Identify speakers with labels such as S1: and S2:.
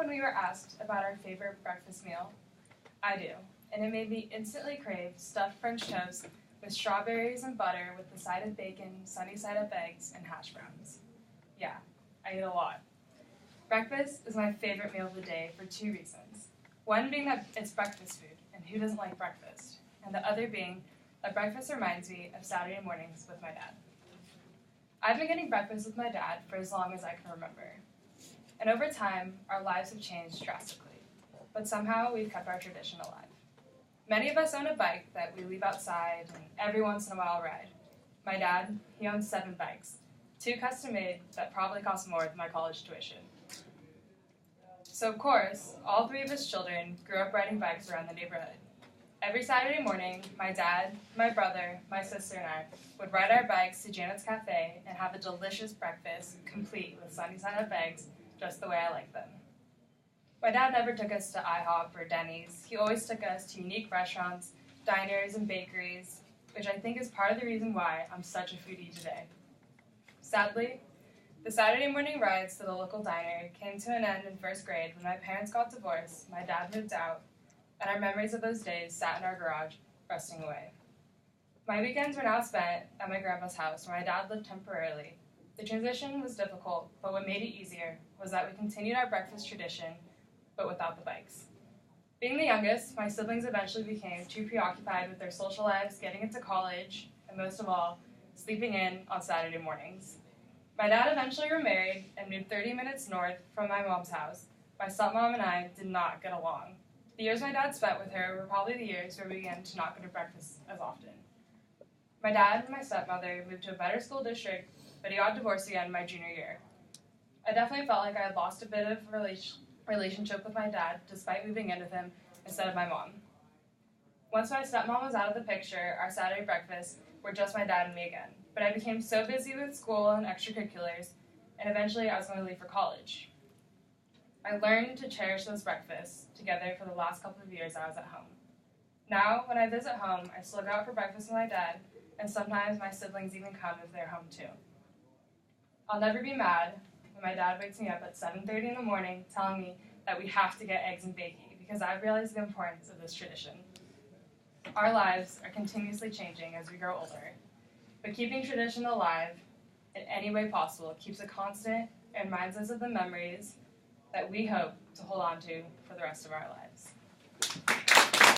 S1: when we were asked about our favorite breakfast meal? I do, and it made me instantly crave stuffed French toast with strawberries and butter with the side of bacon, sunny side up eggs, and hash browns. Yeah, I eat a lot. Breakfast is my favorite meal of the day for two reasons. One being that it's breakfast food, and who doesn't like breakfast? And the other being that breakfast reminds me of Saturday mornings with my dad. I've been getting breakfast with my dad for as long as I can remember. And over time, our lives have changed drastically, but somehow we've kept our tradition alive. Many of us own a bike that we leave outside and every once in a while ride. My dad, he owns 7 bikes, 2 custom-made that probably cost more than my college tuition. So of course, all 3 of his children grew up riding bikes around the neighborhood. Every Saturday morning, my dad, my brother, my sister, and I would ride our bikes to Janet's Cafe and have a delicious breakfast, complete with sunny side up eggs, just the way I like them. My dad never took us to IHOP or Denny's. He always took us to unique restaurants, diners, and bakeries, which I think is part of the reason why I'm such a foodie today. Sadly, the Saturday morning rides to the local diner came to an end in 1st grade when my parents got divorced, my dad moved out, and our memories of those days sat in our garage, rusting away. My weekends were now spent at my grandma's house, where my dad lived temporarily. The transition was difficult, but what made it easier was that we continued our breakfast tradition, but without the bikes. Being the youngest, my siblings eventually became too preoccupied with their social lives, getting into college, and most of all, sleeping in on Saturday mornings. My dad eventually remarried and moved 30 minutes north from my mom's house. My stepmom and I did not get along. The years my dad spent with her were probably the years where we began to not go to breakfast as often. My dad and my stepmother moved to a better school district, but he got divorced again my junior year. I definitely felt like I had lost a bit of relationship with my dad, despite moving in with him instead of my mom. Once my stepmom was out of the picture, our Saturday breakfasts were just my dad and me again. But I became so busy with school and extracurriculars, and eventually I was going to leave for college. I learned to cherish those breakfasts together for the last couple of years I was at home. Now, when I visit home, I still go out for breakfast with my dad, and sometimes my siblings even come if they're home too. I'll never be mad when my dad wakes me up at 7:30 in the morning telling me that we have to get eggs and bacon, because I've realized the importance of this tradition. Our lives are continuously changing as we grow older, but keeping tradition alive in any way possible keeps it constant and reminds us of the memories that we hope to hold on to for the rest of our lives.